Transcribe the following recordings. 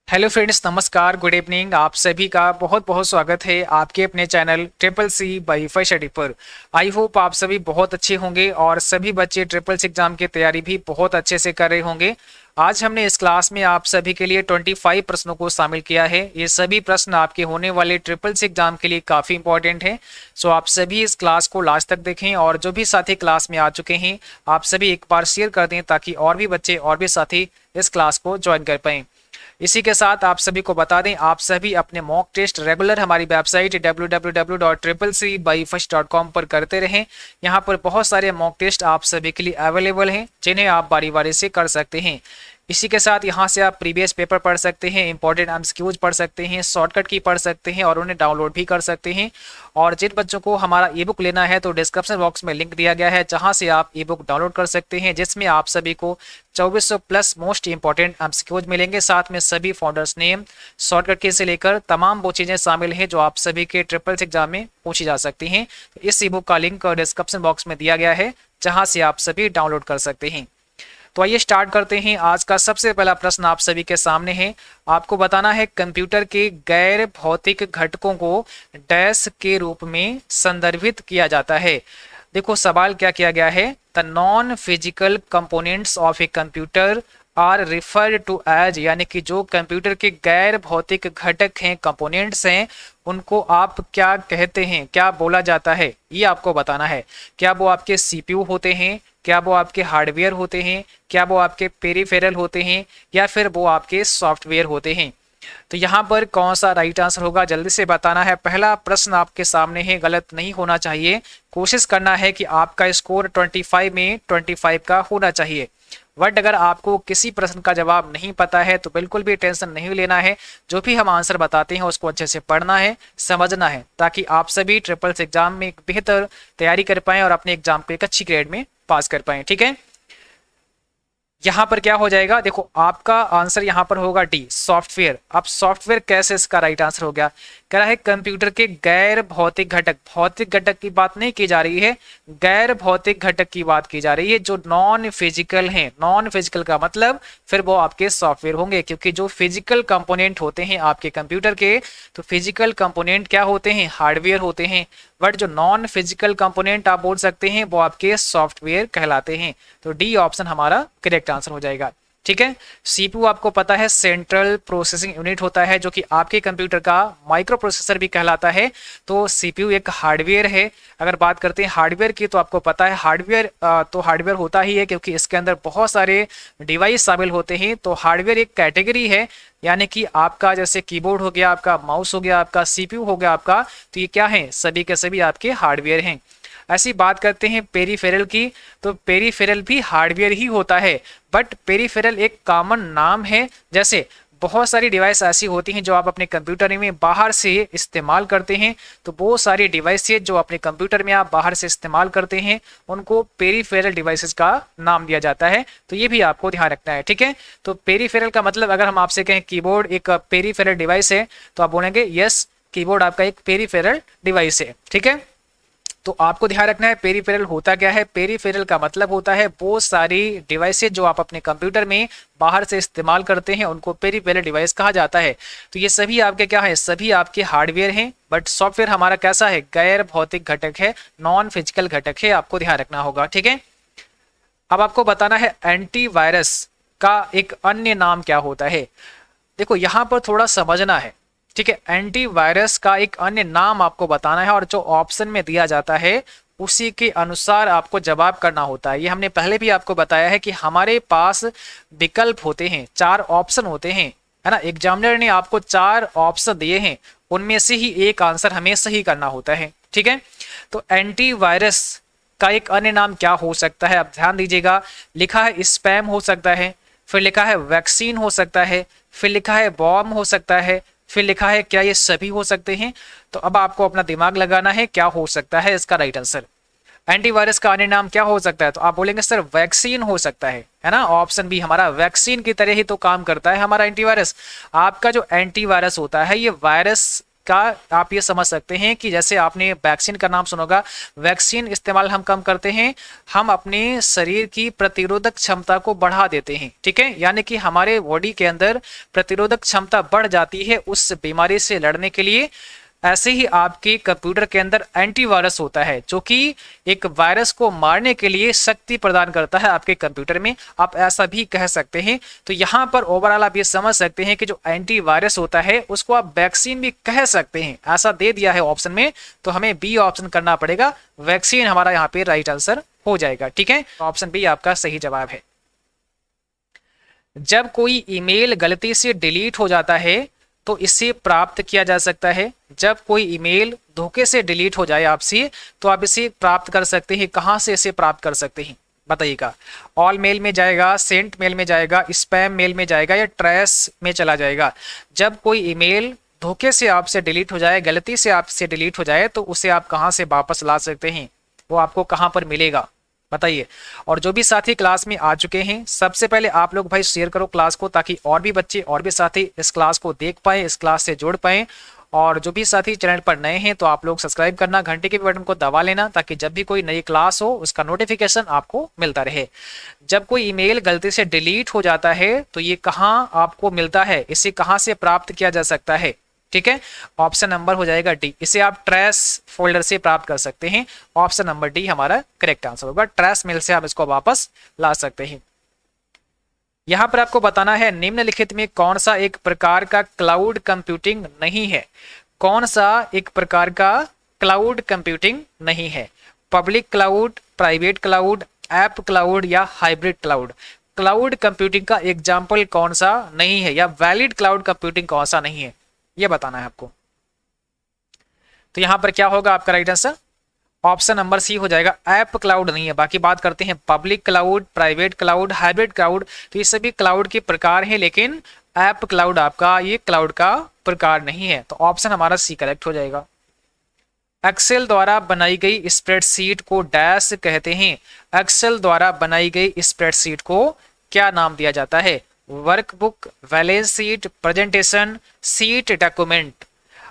Hello friends, नमस्कार, good evening. आप सभी का बहुत बहुत स्वागत है आपके अपने channel triple C by study पर। आई होप आप सभी बहुत अच्छे होंगे और सभी बच्चे ट्रिपल सी एग्जाम की तैयारी भी बहुत अच्छे से कर रहे होंगे। आज हमने इस क्लास में आप सभी के लिए 25 प्रश्नों को शामिल किया है। ये सभी प्रश्न आपके होने वाले ट्रिपल सी एग्जाम के लिए काफ़ी इंपॉर्टेंट है। सो आप सभी इस क्लास को लास्ट तक देखें और जो भी साथी क्लास में आ चुके हैं आप सभी एक बार शेयर कर दें ताकि और भी बच्चे और भी साथी इस क्लास को ज्वाइन कर पाएँ। इसी के साथ आप सभी को बता दें, आप सभी अपने मॉक टेस्ट रेगुलर हमारी वेबसाइट www.triplec.com पर करते रहें। यहाँ पर बहुत सारे मॉक टेस्ट आप सभी के लिए अवेलेबल हैं जिन्हें आप बारी बारी से कर सकते हैं। इसी के साथ यहाँ से आप प्रीवियस पेपर पढ़ सकते हैं, इंपॉर्टेंट एमसीक्यूज पढ़ सकते हैं, शॉर्टकट की पढ़ सकते हैं और उन्हें डाउनलोड भी कर सकते हैं। और जिन बच्चों को हमारा ई बुक लेना है तो डिस्क्रिप्शन बॉक्स में लिंक दिया गया है जहाँ से आप ई बुक डाउनलोड कर सकते हैं, जिसमें आप सभी को 2400 प्लस मोस्ट इंपॉर्टेंट एमसीक्यूज मिलेंगे। साथ में सभी फाउंडर्स नेम, शॉर्टकट की से लेकर तमाम वो चीज़ें शामिल हैं जो आप सभी के ट्रिपल एग्जाम में पूछी जा सकती हैं। तो इस ई बुक का लिंक डिस्क्रिप्शन बॉक्स में दिया गया है जहाँ से आप सभी डाउनलोड कर सकते हैं। तो आइए स्टार्ट करते हैं। आज का सबसे पहला प्रश्न आप सभी के सामने है। आपको बताना है कंप्यूटर के गैर भौतिक घटकों को डैश के रूप में संदर्भित किया जाता है। देखो सवाल क्या किया गया है, the non physical components of a computer are referred to as, यानी कि जो कंप्यूटर के गैर भौतिक घटक हैं, कंपोनेंट्स हैं, उनको आप क्या कहते हैं, क्या बोला जाता है, ये आपको बताना है। क्या वो आपके सीपीयू होते हैं, क्या वो आपके हार्डवेयर होते हैं, क्या वो आपके पेरिफेरल होते हैं, या फिर वो आपके सॉफ्टवेयर होते हैं। तो यहाँ पर कौन सा राइट आंसर होगा जल्दी से बताना है। पहला प्रश्न आपके सामने है, गलत नहीं होना चाहिए। कोशिश करना है कि आपका स्कोर 25 में 25 का होना चाहिए। बट अगर आपको किसी प्रश्न का जवाब नहीं पता है तो बिल्कुल भी टेंशन नहीं लेना है। जो भी हम आंसर बताते हैं उसको अच्छे से पढ़ना है, समझना है, ताकि आप सभी ट्रिपल एग्जाम में एक बेहतर तैयारी कर पाएं और अपने एग्जाम को एक अच्छी ग्रेड में पास कर पाएं। ठीक है, यहाँ पर क्या हो जाएगा, देखो आपका आंसर यहाँ पर होगा डी, सॉफ्टवेयर। अब सॉफ्टवेयर कैसे इसका राइट आंसर हो गया, कह रहा है कंप्यूटर के गैर भौतिक घटक, भौतिक घटक की बात नहीं की जा रही है, गैर भौतिक घटक की बात की जा रही है, जो नॉन फिजिकल हैं। नॉन फिजिकल का मतलब फिर वो आपके सॉफ्टवेयर होंगे, क्योंकि जो फिजिकल कंपोनेंट होते हैं आपके कंप्यूटर के, तो फिजिकल कंपोनेंट क्या होते हैं, हार्डवेयर होते हैं। बट जो नॉन फिजिकल कंपोनेंट आप बोल सकते हैं वो आपके सॉफ्टवेयर कहलाते हैं। तो डी ऑप्शन हमारा करेक्ट आंसर हो जाएगा। ठीक है, सीपीयू आपको पता है सेंट्रल प्रोसेसिंग यूनिट होता है, जो कि आपके कंप्यूटर का माइक्रो प्रोसेसर भी कहलाता है। तो सीपीयू एक हार्डवेयर है। अगर बात करते हैं हार्डवेयर की तो आपको पता है हार्डवेयर तो हार्डवेयर होता ही है क्योंकि इसके अंदर बहुत सारे डिवाइस शामिल होते हैं। तो हार्डवेयर एक कैटेगरी है, यानी कि आपका जैसे कीबोर्ड हो गया, आपका माउस हो गया, आपका सीपीयू हो गया आपका, तो ये क्या है, सभी के सभी आपके हार्डवेयर हैं। ऐसी बात करते हैं पेरिफेरल की, तो पेरिफेरल भी हार्डवेयर ही होता है। बट पेरिफेरल एक कॉमन नाम है। जैसे बहुत सारी डिवाइस ऐसी होती हैं जो आप अपने कंप्यूटर में बाहर से इस्तेमाल करते हैं, तो वो सारी डिवाइसेज जो अपने कंप्यूटर में आप बाहर से इस्तेमाल करते हैं उनको पेरिफेरल डिवाइसेस का नाम दिया जाता है। तो ये भी आपको ध्यान रखना है। ठीक है, तो पेरिफेरल का मतलब अगर हम आपसे कहें कीबोर्ड एक पेरिफेरल डिवाइस है तो आप बोलेंगे यस, कीबोर्ड आपका एक पेरिफेरल डिवाइस है। ठीक है, तो आपको ध्यान रखना है पेरिफेरल होता क्या है। पेरिफेरल का मतलब होता है वो सारी डिवाइसेज जो आप अपने कंप्यूटर में बाहर से इस्तेमाल करते हैं उनको पेरिफेरल डिवाइस कहा जाता है। तो ये सभी आपके क्या है, सभी आपके हार्डवेयर हैं। बट सॉफ्टवेयर हमारा कैसा है, गैर भौतिक घटक है, नॉन फिजिकल घटक है, आपको ध्यान रखना होगा। ठीक है, अब आपको बताना है एंटीवायरस का एक अन्य नाम क्या होता है। देखो यहाँ पर थोड़ा समझना है। ठीक है, एंटीवायरस का एक अन्य नाम आपको बताना है और जो ऑप्शन में दिया जाता है उसी के अनुसार आपको जवाब करना होता है। ये हमने पहले भी आपको बताया है कि हमारे पास विकल्प होते हैं, 4 ऑप्शन होते हैं, है ना। एग्जामिनर ने आपको 4 ऑप्शन दिए हैं, उनमें से ही एक आंसर हमें सही करना होता है। ठीक है, तो एंटीवायरस का एक अन्य नाम क्या हो सकता है, अब ध्यान दीजिएगा। लिखा है स्पैम हो सकता है, फिर लिखा है वैक्सीन हो सकता है, फिर लिखा है बॉम्ब हो सकता है, फिर लिखा है क्या ये सभी हो सकते हैं। तो अब आपको अपना दिमाग लगाना है क्या हो सकता है इसका राइट आंसर। एंटीवायरस का अन्य नाम क्या हो सकता है, तो आप बोलेंगे सर वैक्सीन हो सकता है ना। ऑप्शन बी हमारा वैक्सीन की तरह ही तो काम करता है हमारा एंटीवायरस। आपका जो एंटीवायरस होता है ये वायरस का आप ये समझ सकते हैं कि जैसे आपने वैक्सीन का नाम सुना होगा, वैक्सीन इस्तेमाल हम कम करते हैं, हम अपने शरीर की प्रतिरोधक क्षमता को बढ़ा देते हैं, ठीक है, यानी कि हमारे बॉडी के अंदर प्रतिरोधक क्षमता बढ़ जाती है उस बीमारी से लड़ने के लिए। ऐसे ही आपके कंप्यूटर के अंदर एंटीवायरस होता है जो कि एक वायरस को मारने के लिए शक्ति प्रदान करता है आपके कंप्यूटर में, आप ऐसा भी कह सकते हैं। तो यहाँ पर ओवरऑल आप ये समझ सकते हैं कि जो एंटीवायरस होता है उसको आप वैक्सीन भी कह सकते हैं, ऐसा दे दिया है ऑप्शन में, तो हमें बी ऑप्शन करना पड़ेगा, वैक्सीन हमारा यहाँ पे राइट आंसर हो जाएगा, ठीक है, ऑप्शन बी आपका सही जवाब है। जब कोई ईमेल गलती से डिलीट हो जाता है तो इसे प्राप्त किया जा सकता है। जब कोई ईमेल धोखे से डिलीट हो जाए आपसे तो आप इसे प्राप्त कर सकते हैं। कहां से इसे प्राप्त कर सकते हैं बताइएगा? ऑल मेल में जाएगा, सेंट मेल में जाएगा, स्पैम मेल में जाएगा या ट्रैश में चला जाएगा? जब कोई ईमेल धोखे से आपसे डिलीट हो जाए, गलती से आपसे डिलीट हो जाए, तो उसे आप कहां से वापस ला सकते हैं, वो आपको कहां पर मिलेगा बताइए। और जो भी साथी क्लास में आ चुके हैं, सबसे पहले आप लोग भाई शेयर करो क्लास को, ताकि और भी बच्चे और भी साथी इस क्लास को देख पाए, इस क्लास से जुड़ पाए। और जो भी साथी चैनल पर नए हैं तो आप लोग सब्सक्राइब करना, घंटे के बटन को दबा लेना, ताकि जब भी कोई नई क्लास हो उसका नोटिफिकेशन आपको मिलता रहे। जब कोई ईमेल गलती से डिलीट हो जाता है तो ये कहाँ आपको मिलता है, इसे कहाँ से प्राप्त किया जा सकता है? ठीक है, ऑप्शन नंबर हो जाएगा डी, इसे आप ट्रैश फोल्डर से प्राप्त कर सकते हैं। ऑप्शन नंबर डी हमारा करेक्ट आंसर होगा, ट्रैश मेल से आप इसको वापस ला सकते हैं। यहां पर आपको बताना है निम्नलिखित में कौन सा एक प्रकार का क्लाउड कंप्यूटिंग नहीं है। कौन सा एक प्रकार का क्लाउड कंप्यूटिंग नहीं है? Public cloud, private cloud, app cloud या हाइब्रिड क्लाउड? क्लाउड कंप्यूटिंग का एग्जाम्पल कौन सा नहीं है, या वैलिड क्लाउड कंप्यूटिंग कौन सा नहीं है, ये बताना है आपको। तो यहां पर क्या होगा आपका right answer? Option number C हो जाएगा, ऐप क्लाउड नहीं है। बाकी बात करते हैं public cloud, private cloud, hybrid cloud, तो ये सभी क्लाउड के प्रकार हैं, लेकिन ऐप क्लाउड आपका ये क्लाउड का प्रकार नहीं है। तो ऑप्शन हमारा सी करेक्ट हो जाएगा। एक्सेल द्वारा बनाई गई स्प्रेडशीट को डैश कहते हैं। एक्सेल द्वारा बनाई गई स्प्रेडशीट को क्या नाम दिया जाता है? Workbook, balance sheet, presentation, sheet, document.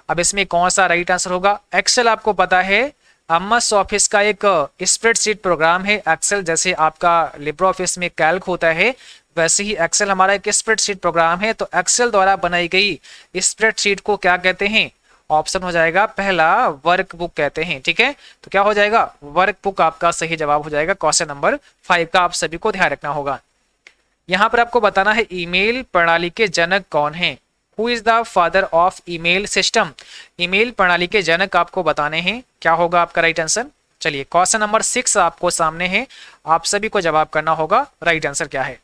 अब इसमें कौन सा राइट आंसर होगा? एक्सेल आपको पता है एमएस ऑफिस का एक स्प्रेडशीट प्रोग्राम है। एक्सेल जैसे आपका लिब्रे ऑफिस में कैल्क होता है, वैसे ही एक्सेल हमारा एक स्प्रेडशीट प्रोग्राम है। तो एक्सेल द्वारा बनाई गई स्प्रेडशीट को क्या कहते हैं? ऑप्शन हो जाएगा पहला, वर्कबुक कहते हैं। ठीक है, तो क्या हो जाएगा? वर्कबुक आपका सही जवाब हो जाएगा। क्वेश्चन नंबर 5 का आप सभी को ध्यान रखना होगा। यहां पर आपको बताना है ईमेल प्रणाली के जनक कौन है? Who is the father of email system? Email प्रणाली के जनक आपको बताने हैं। क्या होगा आपका राइट आंसर? चलिए, क्वेश्चन नंबर 6 आपको सामने है, आप सभी को जवाब करना होगा राइट आंसर क्या है।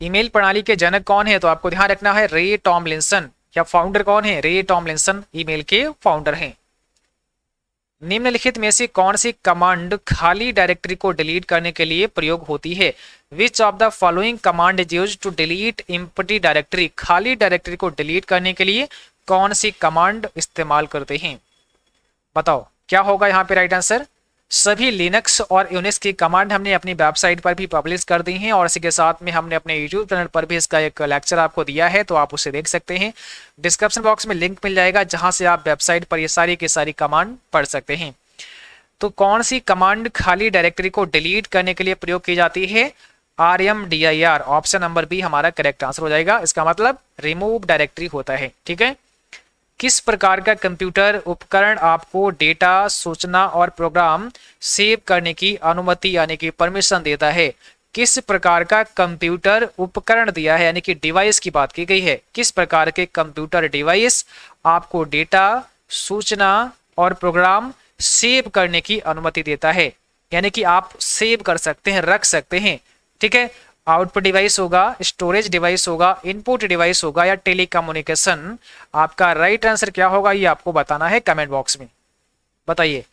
ईमेल प्रणाली के जनक कौन है? तो आपको ध्यान रखना है रे टॉमलिंसन। या फाउंडर कौन है? रे टॉमलिंसन ईमेल के फाउंडर हैं। निम्नलिखित में से कौन सी कमांड खाली डायरेक्टरी को डिलीट करने के लिए प्रयोग होती है? Which of the following command is used to delete empty directory? खाली डायरेक्टरी को डिलीट करने के लिए कौन सी कमांड इस्तेमाल करते हैं? बताओ क्या होगा यहाँ पे राइट आंसर? सभी लिनक्स और यूनिक्स की कमांड हमने अपनी वेबसाइट पर भी पब्लिश कर दी हैं, और इसी के साथ में हमने अपने यूट्यूब चैनल पर भी इसका एक लेक्चर आपको दिया है, तो आप उसे देख सकते हैं। डिस्क्रिप्शन बॉक्स में लिंक मिल जाएगा, जहां से आप वेबसाइट पर ये सारी की सारी कमांड पढ़ सकते हैं। तो कौन सी कमांड खाली डायरेक्टरी को डिलीट करने के लिए प्रयोग की जाती है? RMDIR। ऑप्शन नंबर बी हमारा करेक्ट आंसर हो जाएगा। इसका मतलब रिमूव डायरेक्टरी होता है। ठीक है, किस प्रकार का कंप्यूटर उपकरण आपको डेटा, सूचना और प्रोग्राम सेव करने की अनुमति यानी कि परमिशन देता है? किस प्रकार का कंप्यूटर उपकरण दिया है, यानी कि डिवाइस की बात की गई है। किस प्रकार के कंप्यूटर डिवाइस आपको डेटा, सूचना और प्रोग्राम सेव करने की अनुमति देता है, यानी कि आप सेव कर सकते हैं, रख सकते हैं। ठीक है, आउटपुट डिवाइस होगा, स्टोरेज डिवाइस होगा, इनपुट डिवाइस होगा या टेलीकम्युनिकेशन? आपका राइट आंसर क्या होगा ये आपको बताना है कमेंट बॉक्स में। बताइए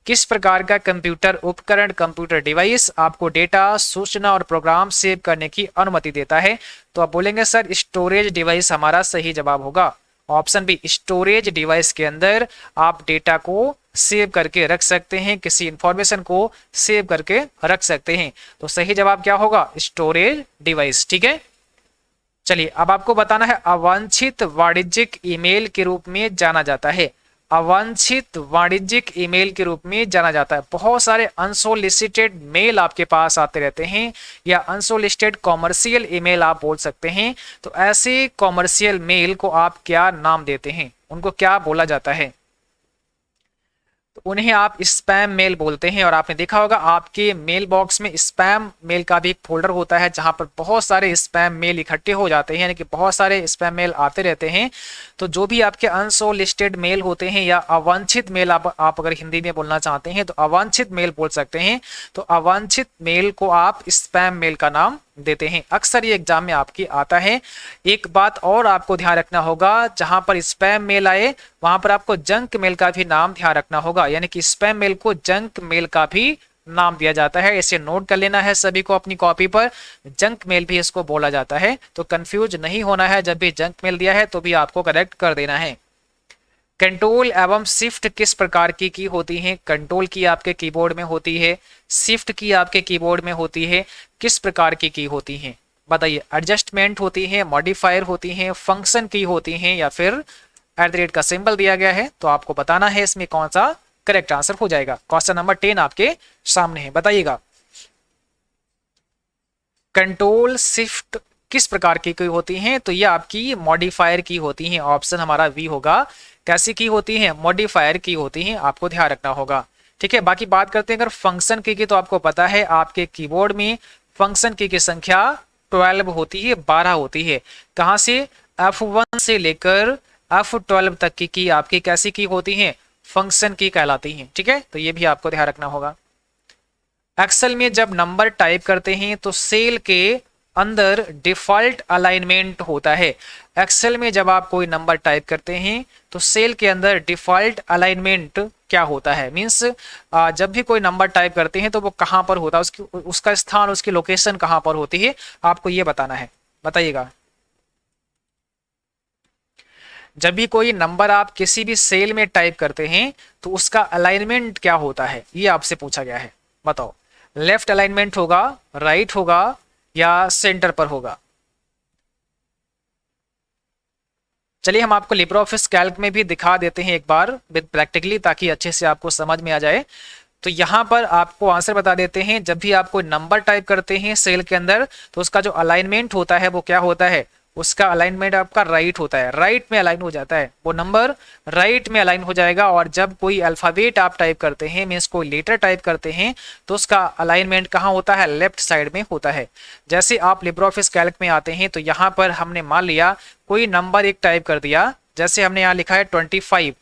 किस प्रकार का कंप्यूटर उपकरण, कंप्यूटर डिवाइस आपको डेटा, सूचना और प्रोग्राम सेव करने की अनुमति देता है? तो आप बोलेंगे सर स्टोरेज डिवाइस हमारा सही जवाब होगा। ऑप्शन बी, स्टोरेज डिवाइस के अंदर आप डेटा को सेव करके रख सकते हैं, किसी इंफॉर्मेशन को सेव करके रख सकते हैं। तो सही जवाब क्या होगा? Storage device. ठीक है, चलिए अब आपको बताना है अवांछित वाणिज्यिक ईमेल के रूप में जाना जाता है। अवांछित वाणिज्यिक ईमेल के रूप में जाना जाता है। बहुत सारे अनसोलिसिटेड मेल आपके पास आते रहते हैं या अनसोलिसिटेड कॉमर्शियल ईमेल आप बोल सकते हैं। तो ऐसे कॉमर्शियल मेल को आप क्या नाम देते हैं, उनको क्या बोला जाता है? तो उन्हें आप स्पैम मेल बोलते हैं। और आपने देखा होगा आपके मेल बॉक्स में स्पैम मेल का भी एक फोल्डर होता है जहां पर बहुत सारे स्पैम मेल इकट्ठे हो जाते हैं, यानी कि बहुत सारे स्पैम मेल आते रहते हैं। तो जो भी आपके अनसोलिस्टेड मेल होते हैं या अवांछित मेल, आप अगर हिंदी में बोलना चाहते हैं तो अवांछित मेल बोल सकते हैं। तो अवांछित मेल को आप स्पैम मेल का नाम देते हैं। अक्सर ये एग्जाम में आपकी आता है। एक बात और आपको ध्यान रखना होगा, जहां पर स्पैम मेल आए वहां पर आपको जंक मेल का भी नाम ध्यान रखना होगा, यानी कि स्पैम मेल को जंक मेल का भी नाम दिया जाता है। इसे नोट कर लेना है सभी को अपनी कॉपी पर, जंक मेल भी इसको बोला जाता है। तो कंफ्यूज नहीं होना है, जब भी जंक मेल दिया है तो भी आपको करेक्ट कर देना है। कंट्रोल एवं शिफ्ट किस प्रकार की होती है? कंट्रोल की आपके कीबोर्ड में होती है, शिफ्ट की आपके कीबोर्ड में होती है। किस प्रकार की होती है बताइए? एडजस्टमेंट होती है, मॉडिफायर होती है, फंक्शन की होती है, या फिर @ का सिंबल दिया गया है। तो आपको बताना है इसमें कौन सा करेक्ट आंसर हो जाएगा। क्वेश्चन नंबर 10 आपके सामने है, बताइएगा। कंट्रोल शिफ्ट किस प्रकार की होती हैं? तो ये आपकी मॉडिफायर की होती हैं। ऑप्शन हमारा वी होगा। कैसी की होती हैं? मॉडिफायर की होती हैं, आपको ध्यान रखना होगा। ठीक है, बाकी बात करते हैं अगर फंक्शन की तो आपको पता है आपके कीबोर्ड में फंक्शन की संख्या 12 होती है, 12 होती है। कहां से? F1 से लेकर F12 तक की आपकी कैसी की होती हैं? फंक्शन की कहलाती हैं। ठीक है, तो ये भी आपको ध्यान रखना होगा। एक्सेल में जब नंबर टाइप करते हैं तो सेल के अंदर डिफॉल्ट अलाइनमेंट होता है। एक्सेल में जब आप कोई नंबर टाइप करते हैं तो सेल के अंदर डिफॉल्ट अलाइनमेंट क्या होता है? मींस जब भी कोई नंबर टाइप करते हैं तो वो कहां पर होता है, उसका स्थान, उसकी लोकेशन कहां पर होती है, आपको ये बताना है। बताइएगा। जब भी कोई नंबर आप किसी भी सेल में टाइप करते हैं तो उसका अलाइनमेंट क्या होता है, ये आपसे पूछा गया है। बताओ, लेफ्ट अलाइनमेंट होगा, राइट होगा, या सेंटर पर होगा? चलिए हम आपको लिब्रे ऑफिस कैल्क में भी दिखा देते हैं एक बार विद प्रैक्टिकली, ताकि अच्छे से आपको समझ में आ जाए। तो यहाँ पर आपको आंसर बता देते हैं। जब भी आप कोई नंबर टाइप करते हैं सेल के अंदर तो उसका जो अलाइनमेंट होता है वो क्या होता है? उसका अलाइनमेंट आपका राइट होता है, राइट में अलाइन हो जाता है, वो नंबर राइट में अलाइन हो जाएगा। और जब कोई अल्फाबेट आप टाइप करते हैं, मीन्स कोई लेटर टाइप करते हैं, तो उसका अलाइनमेंट कहाँ होता है? लेफ्ट साइड में होता है। जैसे आप लिब्रे ऑफिस कैल्क में आते हैं तो यहाँ पर हमने मान लिया कोई नंबर एक टाइप कर दिया, जैसे हमने यहाँ लिखा है 25।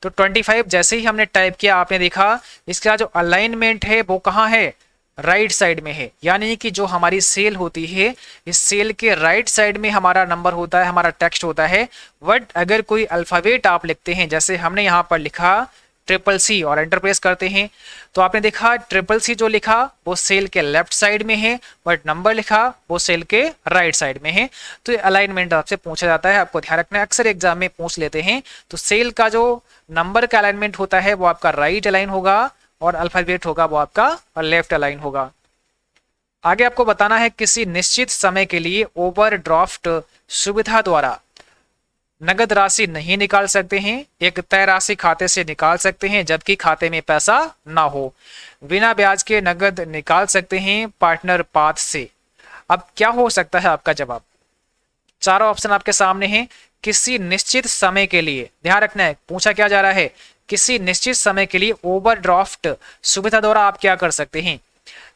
तो 25 जैसे ही हमने टाइप किया, आपने देखा इसका जो अलाइनमेंट है वो कहाँ है? राइट साइड में है। यानी कि जो हमारी सेल होती है, इस सेल के राइट साइड में हमारा नंबर होता है, हमारा टेक्स्ट होता है। बट अगर कोई अल्फाबेट आप लिखते हैं, जैसे हमने यहाँ पर लिखा CCC और एंटर प्रेस करते हैं, तो आपने देखा CCC जो लिखा वो सेल के लेफ्ट साइड में है, बट नंबर लिखा वो सेल के राइट साइड में है। तो ये अलाइनमेंट आपसे पूछा जाता है, आपको ध्यान रखना है, अक्सर एग्जाम में पूछ लेते हैं। तो सेल का जो नंबर का अलाइनमेंट होता है वो आपका राइट अलाइन होगा, और अल्फाबेट होगा वो आपका लेफ्ट अलाइन होगा। आगे आपको बताना है किसी निश्चित समय के लिए ओवरड्राफ्ट सुविधा द्वारा नगद राशि नहीं निकाल सकते हैं, एक तय राशि खाते से निकाल सकते हैं जबकि खाते में पैसा ना हो, बिना ब्याज के नगद निकाल सकते हैं पार्टनर पाथ से। अब क्या हो सकता है आपका जवाब? चारों ऑप्शन आपके सामने हैं। किसी निश्चित समय के लिए, ध्यान रखना है पूछा क्या जा रहा है, किसी निश्चित समय के लिए ओवरड्राफ्ट सुविधा द्वारा आप क्या कर सकते हैं?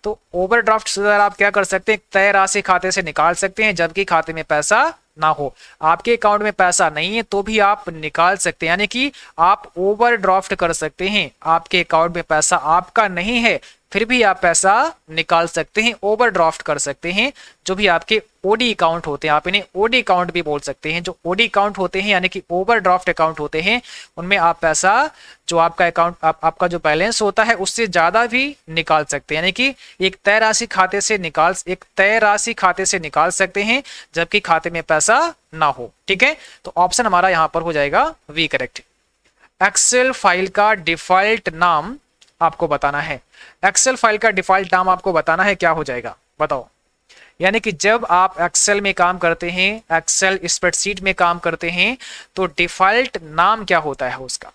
तो ओवरड्राफ्ट सुविधा द्वारा आप क्या कर सकते हैं? तय राशि खाते से निकाल सकते हैं जबकि खाते में पैसा ना हो। आपके अकाउंट में पैसा नहीं है तो भी आप निकाल सकते हैं, यानी कि आप ओवरड्राफ्ट कर सकते हैं। आपके अकाउंट में पैसा आपका नहीं है फिर भी आप पैसा निकाल सकते हैं, ओवरड्राफ्ट कर सकते हैं। जो भी आपके ओडी अकाउंट होते हैं, आप इन्हें ओडी अकाउंट भी बोल सकते हैं। जो ओडी अकाउंट होते हैं यानी कि ओवरड्राफ्ट अकाउंट होते हैं, उनमें आप पैसा, जो आपका अकाउंट आपका जो बैलेंस होता है उससे ज्यादा भी निकाल सकते हैं, यानी कि एक तय राशि खाते से निकाल सकते हैं जबकि खाते में पैसा ना हो। ठीक है, तो ऑप्शन हमारा यहां पर हो जाएगा वी करेक्ट। एक्सेल फाइल का डिफॉल्ट नाम आपको बताना है। एक्सेल फाइल का डिफॉल्ट नाम आपको बताना है, क्या हो जाएगा बताओ? यानी कि जब आप एक्सेल में काम करते हैं, एक्सेल स्प्रेडशीट में काम करते हैं, तो डिफॉल्ट नाम क्या होता है उसका,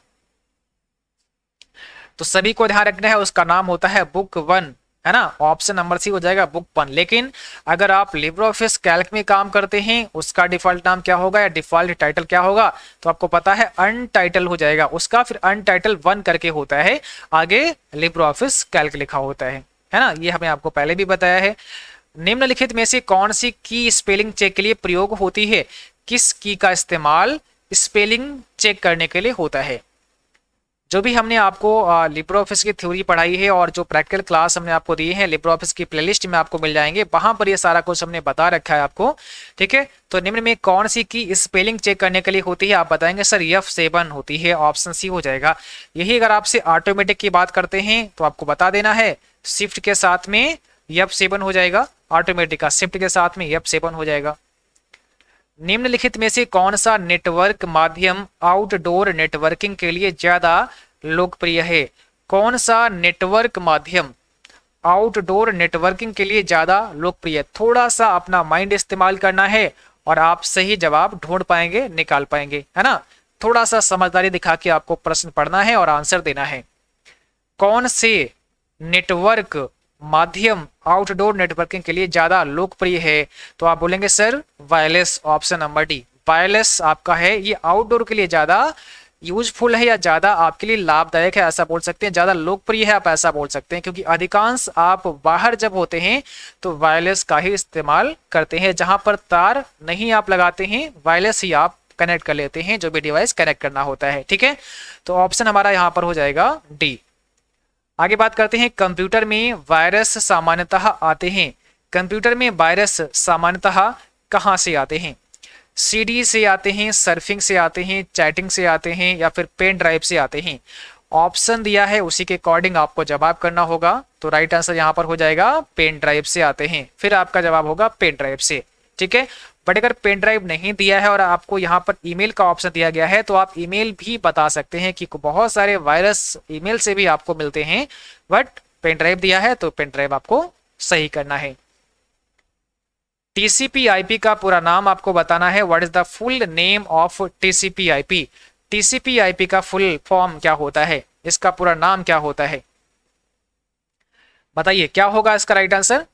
तो सभी को ध्यान रखना है, उसका नाम होता है बुक वन, है ना। ऑप्शन नंबर सी हो जाएगा बुक वन। लेकिन अगर आप लिब्रे ऑफिस कैल्क में काम करते हैं, उसका डिफॉल्ट नाम क्या होगा या डिफॉल्ट टाइटल क्या होगा, तो आपको पता है अनटाइटल हो जाएगा उसका, फिर अनटाइटल वन करके होता है, आगे लिब्रे ऑफिस कैल्क लिखा होता है ना। ये हमें आपको पहले भी बताया है। निम्नलिखित में से कौन सी की स्पेलिंग चेक के लिए प्रयोग होती है, किस की का इस्तेमाल स्पेलिंग चेक करने के लिए होता है। जो भी हमने आपको लिब्रे ऑफिस की थ्योरी पढ़ाई है और जो प्रैक्टिकल क्लास हमने आपको दिए हैं लिब्रे ऑफिस की प्लेलिस्ट में आपको मिल जाएंगे, वहां पर ये सारा कुछ हमने बता रखा है आपको, ठीक है। तो निम्न में कौन सी की स्पेलिंग चेक करने के लिए होती है, आप बताएंगे सर F7 होती है, ऑप्शन सी हो जाएगा। यही अगर आपसे ऑटोमेटिक की बात करते हैं तो आपको बता देना है शिफ्ट के साथ में F7 हो जाएगा, ऑटोमेटिक का शिफ्ट के साथ में F7 हो जाएगा। निम्नलिखित में से कौन सा नेटवर्क माध्यम आउटडोर नेटवर्किंग के लिए ज्यादा लोकप्रिय है, कौन सा नेटवर्क माध्यम आउटडोर नेटवर्किंग के लिए ज्यादा लोकप्रिय। थोड़ा सा अपना माइंड इस्तेमाल करना है और आप सही जवाब ढूंढ पाएंगे, निकाल पाएंगे, है ना। थोड़ा सा समझदारी दिखा के आपको प्रश्न पढ़ना है और आंसर देना है। कौन से नेटवर्क माध्यम आउटडोर नेटवर्किंग के लिए ज्यादा लोकप्रिय है, तो आप बोलेंगे sir wireless, option number D wireless आपका है। ये आउटडोर के लिए ज्यादा यूजफुल है या ज्यादा आपके लिए लाभदायक है, ऐसा बोल सकते हैं, ज्यादा लोकप्रिय है आप ऐसा बोल सकते हैं, क्योंकि अधिकांश आप बाहर जब होते हैं तो वायरलेस का ही इस्तेमाल करते हैं, जहां पर तार नहीं आप लगाते हैं वायरलेस ही आप कनेक्ट कर लेते हैं, जो भी डिवाइस कनेक्ट करना होता है, ठीक है। तो ऑप्शन हमारा यहाँ पर हो जाएगा डी। आगे बात करते हैं, कंप्यूटर में वायरस सामान्यतः आते हैं, कंप्यूटर में वायरस सामान्यतः कहाँ से आते हैं, सीडी से आते हैं, सर्फिंग से आते हैं, चैटिंग से आते हैं, या फिर पेन ड्राइव से आते हैं। ऑप्शन दिया है उसी के अकॉर्डिंग आपको जवाब करना होगा, तो राइट आंसर यहाँ पर हो जाएगा पेन ड्राइव से आते हैं, फिर आपका जवाब होगा पेन ड्राइव से, ठीक है। बट अगर पेन ड्राइव नहीं दिया है और आपको यहाँ पर ईमेल का ऑप्शन दिया गया है, तो आप ईमेल भी बता सकते हैं कि बहुत सारे वायरस ईमेल से भी आपको मिलते हैं, बट पेन ड्राइव दिया है तो पेन ड्राइव आपको सही करना है। TCP/IP का पूरा नाम आपको बताना है, what is the full name of TCP/IP। TCP/IP का फुल फॉर्म क्या होता है, इसका पूरा नाम क्या होता है, बताइए क्या होगा इसका राइट आंसर।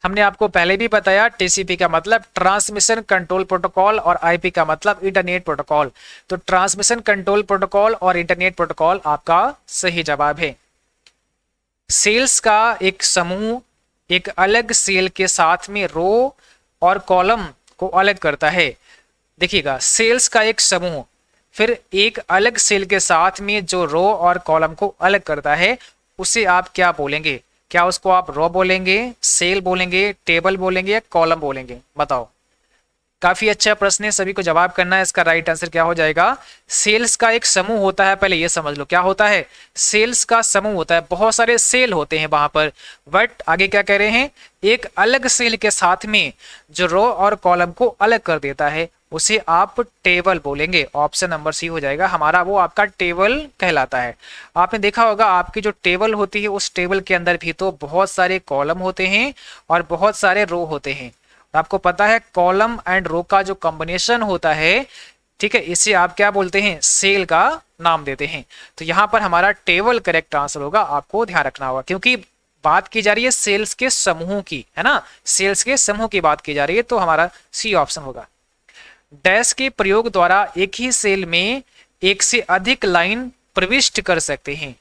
हमने आपको पहले भी बताया TCP का मतलब ट्रांसमिशन कंट्रोल प्रोटोकॉल और IP का मतलब इंटरनेट प्रोटोकॉल। तो ट्रांसमिशन कंट्रोल प्रोटोकॉल और इंटरनेट प्रोटोकॉल आपका सही जवाब है। सेल्स का एक समूह एक अलग सेल के साथ में रो और कॉलम को अलग करता है। देखिएगा, सेल्स का एक समूह फिर एक अलग सेल के साथ में जो रो और कॉलम को अलग करता है, उसे आप क्या बोलेंगे, क्या उसको आप रो बोलेंगे, सेल बोलेंगे, टेबल बोलेंगे या कॉलम बोलेंगे, बताओ। काफी अच्छा प्रश्न है, सभी को जवाब करना है। इसका राइट आंसर क्या हो जाएगा, सेल्स का एक समूह होता है, पहले ये समझ लो क्या होता है, सेल्स का समूह होता है, बहुत सारे सेल होते हैं वहां पर, बट आगे क्या कह रहे हैं, एक अलग सेल के साथ में जो रो और कॉलम को अलग कर देता है उसे आप टेबल बोलेंगे। ऑप्शन नंबर सी हो जाएगा हमारा, वो आपका टेबल कहलाता है। आपने देखा होगा आपकी जो टेबल होती है उस टेबल के अंदर भी तो बहुत सारे कॉलम होते हैं और बहुत सारे रो होते हैं। आपको पता है कॉलम एंड रो का जो कॉम्बिनेशन होता है, ठीक है, इसे आप क्या बोलते हैं, सेल का नाम देते हैं। तो यहाँ पर हमारा टेबल करेक्ट आंसर होगा, आपको ध्यान रखना होगा, क्योंकि बात की जा रही है सेल्स के समूह की, है ना, सेल्स के समूह की बात की जा रही है, तो हमारा सी ऑप्शन होगा। डैश के प्रयोग द्वारा एक ही सेल में एक से अधिक लाइन प्रविष्ट कर सकते हैं।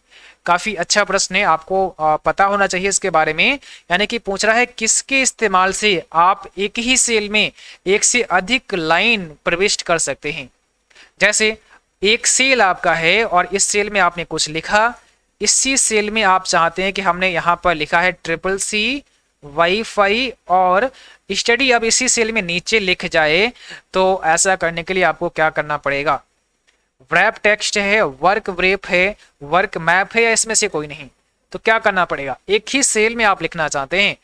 काफी अच्छा प्रश्न है, आपको पता होना चाहिए इसके बारे में। यानी कि पूछ रहा है किसके इस्तेमाल से आप एक ही सेल में एक से अधिक लाइन प्रविष्ट कर सकते हैं। जैसे एक सेल आपका है और इस सेल में आपने कुछ लिखा, इसी सेल में आप चाहते हैं कि हमने यहाँ पर लिखा है CCC वाईफाई और स्टडी, अब इसी सेल में नीचे लिख जाए, तो ऐसा करने के लिए आपको क्या करना पड़ेगा, व्रैप टेक्स्ट है, वर्क व्रेप है, वर्क मैप है, या इसमें से कोई नहीं, तो क्या करना पड़ेगा, एक ही सेल में आप लिखना चाहते हैं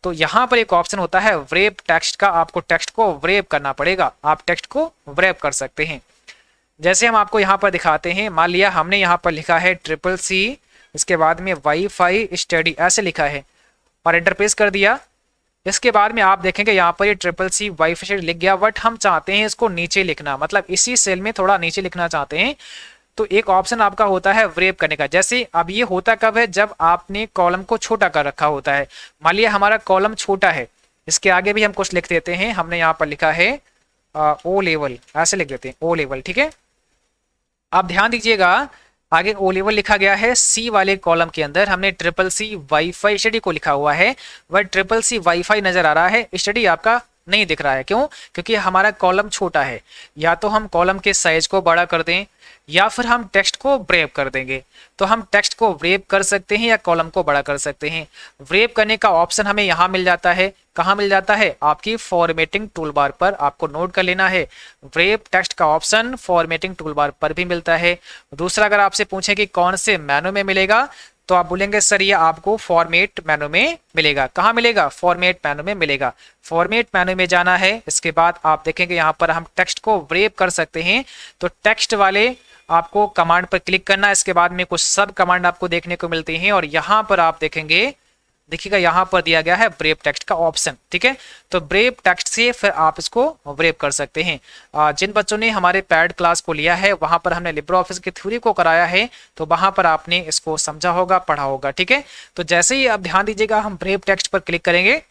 तो यहाँ पर एक ऑप्शन होता है व्रेप टेक्स्ट का, आपको टेक्स्ट को व्रेप करना पड़ेगा, आप टेक्स्ट को व्रेप कर सकते हैं। जैसे हम आपको यहाँ पर दिखाते हैं, मान लिया हमने यहाँ पर लिखा है CCC, इसके बाद में वाईफाई स्टडी ऐसे लिखा है और एंटर प्रेस कर दिया, इसके बाद में आप देखेंगे यहाँ पर ये ट्रिपल सी वाईफाई शेड लिख गया, बट हम चाहते हैं इसको नीचे लिखना, मतलब इसी सेल में थोड़ा नीचे लिखना चाहते हैं। तो एक ऑप्शन आपका होता है व्रेप करने का। जैसे अब ये होता कब है, जब आपने कॉलम को छोटा कर रखा होता है। मान लिया हमारा कॉलम छोटा है, इसके आगे भी हम कुछ लिख देते हैं, हमने यहाँ पर लिखा है ओ लेवल, ऐसे लिख देते हैं ओ लेवल, ठीक है। आप ध्यान दीजिएगा आगे ओ लेवल लिखा गया है, सी वाले कॉलम के अंदर हमने ट्रिपल सी वाईफाई स्टडी को लिखा हुआ है, वह ट्रिपल सी वाईफाई नजर आ रहा है, स्टडी आपका नहीं दिख रहा है। क्यों? क्योंकि हमारा कॉलम छोटा है। या तो हम कॉलम के साइज को बड़ा कर दें या फिर हम टेक्स्ट को व्रेप कर देंगे। तो हम टेक्स्ट को व्रेप कर सकते हैं या कॉलम को बड़ा कर सकते हैं। व्रेप करने का ऑप्शन हमें यहाँ मिल जाता है। कहाँ मिल जाता है? आपकी फॉर्मेटिंग टूल बार पर, आपको नोट कर लेना है। व्रेप टेक्स्ट का ऑप्शन फॉर्मेटिंग टूल बार पर भी मिलता है। दूसरा, अगर आपसे पूछे कि कौन से मेनू में मिलेगा, तो आप बोलेंगे सर ये आपको फॉर्मेट मेनू में मिलेगा। कहाँ मिलेगा? फॉर्मेट मेनू में मिलेगा। फॉर्मेट मेनू में जाना है। इसके बाद आप देखेंगे यहाँ पर हम टेक्स्ट को व्रेप कर सकते हैं। तो टेक्स्ट वाले आपको कमांड पर क्लिक करना है। इसके बाद में कुछ सब कमांड आपको देखने को मिलती हैं और यहाँ पर आप देखेंगे, देखिएगा यहाँ पर दिया गया है ब्रेव टेक्स्ट का ऑप्शन, ठीक है। तो ब्रेव टेक्स्ट से फिर आप इसको ब्रेव कर सकते हैं। जिन बच्चों ने हमारे पैड क्लास को लिया है, वहां पर हमने लिब्रे ऑफिस की थ्योरी को कराया है, तो वहां पर आपने इसको समझा होगा, पढ़ा होगा, ठीक है। तो जैसे ही आप ध्यान दीजिएगा हम ब्रेव टेक्स्ट पर क्लिक करेंगे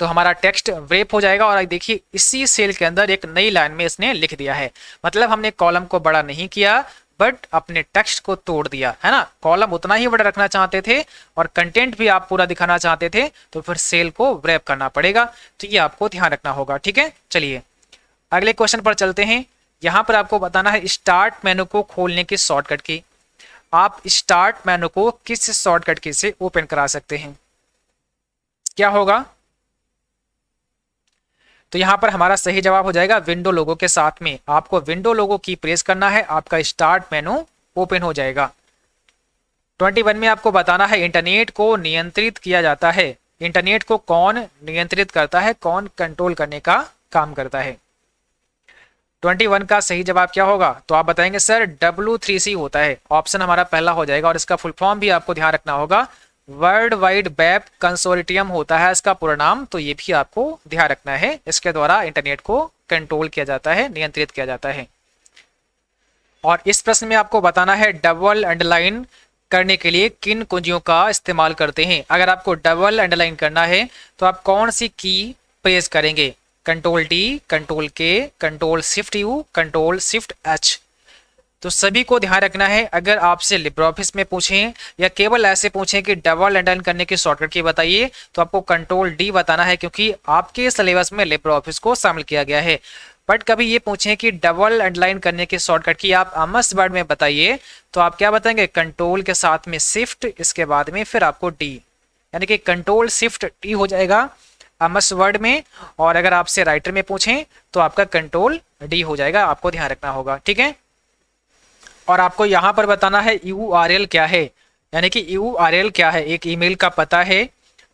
तो हमारा टेक्स्ट व्रेप हो जाएगा। और देखिए इसी सेल के अंदर एक नई लाइन में इसने लिख दिया है। मतलब हमने कॉलम को बड़ा नहीं किया, बट अपने टेक्स्ट को तोड़ दिया, है ना। कॉलम उतना ही बड़ा रखना चाहते थे और कंटेंट भी आप पूरा दिखाना चाहते थे, तो फिर सेल को व्रेप करना पड़ेगा। तो ये आपको ध्यान रखना होगा, ठीक है। चलिए अगले क्वेश्चन पर चलते हैं। यहाँ पर आपको बताना है स्टार्ट मेनू को खोलने की शॉर्टकट की। आप स्टार्ट मेनू को किस शॉर्टकट की से ओपन करा सकते हैं? क्या होगा? तो यहाँ पर हमारा सही जवाब हो जाएगा विंडो लोगो के साथ में। आपको विंडो लोगो की प्रेस करना है, आपका स्टार्ट मेनू ओपन हो जाएगा। 21 में आपको बताना है इंटरनेट को नियंत्रित किया जाता है। इंटरनेट को कौन नियंत्रित करता है, कौन कंट्रोल करने का काम करता है? 21 का सही जवाब क्या होगा? तो आप बताएंगे सर W3C होता है। ऑप्शन हमारा पहला हो जाएगा। और इसका फुल फॉर्म भी आपको ध्यान रखना होगा, वर्ल्ड वाइड वेब कंसोर्टियम होता है इसका पूरा नाम। तो ये भी आपको ध्यान रखना है। इसके द्वारा इंटरनेट को कंट्रोल किया जाता है, नियंत्रित किया जाता है। और इस प्रश्न में आपको बताना है डबल अंडरलाइन करने के लिए किन कुंजियों का इस्तेमाल करते हैं। अगर आपको डबल अंडरलाइन करना है तो आप कौन सी की प्रेस करेंगे? Control D, control K, control shift U, control shift H। तो सभी को ध्यान रखना है। अगर आपसे लिब्रे ऑफिस में पूछें या केवल ऐसे पूछें कि डबल अंडरलाइन करने की शॉर्टकट की बताइए, तो आपको कंट्रोल D बताना है, क्योंकि आपके सिलेबस में लिब्रे ऑफिस को शामिल किया गया है। बट कभी ये पूछें कि डबल अंडरलाइन करने की शॉर्टकट की आप MS वर्ड में बताइए, तो आप क्या बताएंगे? कंट्रोल के साथ में शिफ्ट, इसके बाद में फिर आपको D, यानी कि कंट्रोल शिफ्ट D हो जाएगा MS वर्ड में। और अगर आपसे राइटर में पूछें तो आपका कंट्रोल D हो जाएगा। आपको ध्यान रखना होगा, ठीक है। और आपको यहाँ पर बताना है URL क्या है, यानी कि URL क्या है? एक ईमेल का पता है,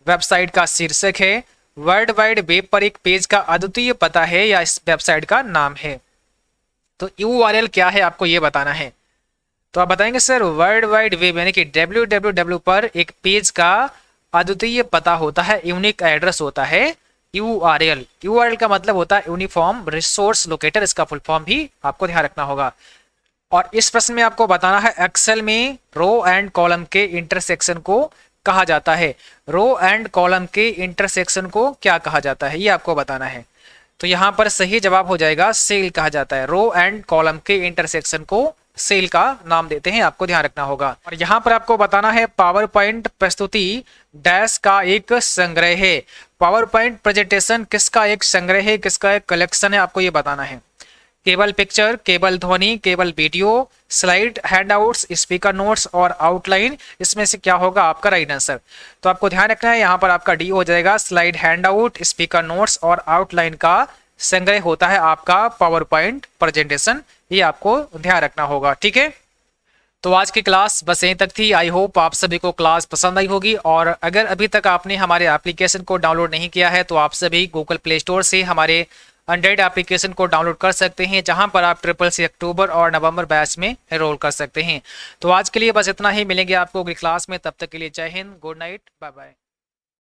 वेबसाइट का शीर्षक है, वर्ल्ड वाइड वेब पर एक पेज का अद्वितीय पता है, या इस वेबसाइट का नाम है। तो URL क्या है आपको ये बताना है। तो आप बताएंगे सर वर्ल्ड वाइड वेब यानी कि www पर एक पेज का अद्वितीय पता होता है, यूनिक एड्रेस होता है URL। URL का मतलब होता है यूनिफॉर्म रिसोर्स लोकेटर। इसका फुल फॉर्म भी आपको ध्यान रखना होगा। और इस प्रश्न में आपको बताना है एक्सेल में रो एंड कॉलम के इंटरसेक्शन को कहा जाता है। रो एंड कॉलम के इंटरसेक्शन को क्या कहा जाता है, ये आपको बताना है। तो यहाँ पर सही जवाब हो जाएगा सेल कहा जाता है। रो एंड कॉलम के इंटरसेक्शन को सेल का नाम देते हैं, आपको ध्यान रखना होगा। और यहाँ पर आपको बताना है पावर पॉइंट प्रस्तुति डैश का एक संग्रह है। पावर पॉइंट प्रेजेंटेशन किसका एक संग्रह है, किसका एक कलेक्शन है, आपको ये बताना है। केवल पिक्चर, केवल ध्वनि, केवल video, slide, handouts, speaker notes और आउटलाइन, इसमें से क्या होगा आपका राइट आंसर? तो आपको ध्यान रखना है यहाँ पर आपका D हो जाएगा। स्लाइड, हैंडआउट, स्पीकर नोट्स और आउटलाइन का संग्रह होता है आपका पावर पॉइंट प्रेजेंटेशन। ये आपको ध्यान रखना होगा, ठीक है। तो आज की क्लास बस यहीं तक थी। आई होप आप सभी को क्लास पसंद आई होगी। और अगर अभी तक आपने हमारे एप्लीकेशन को डाउनलोड नहीं किया है, तो आप सभी गूगल प्ले स्टोर से हमारे एंड्रॉइड एप्लीकेशन को डाउनलोड कर सकते हैं, जहां पर आप CCC अक्टूबर और नवंबर बैच में एनरोल कर सकते हैं। तो आज के लिए बस इतना ही। मिलेंगे आपको अगली क्लास में, तब तक के लिए जय हिंद, गुड नाइट, बाय बाय।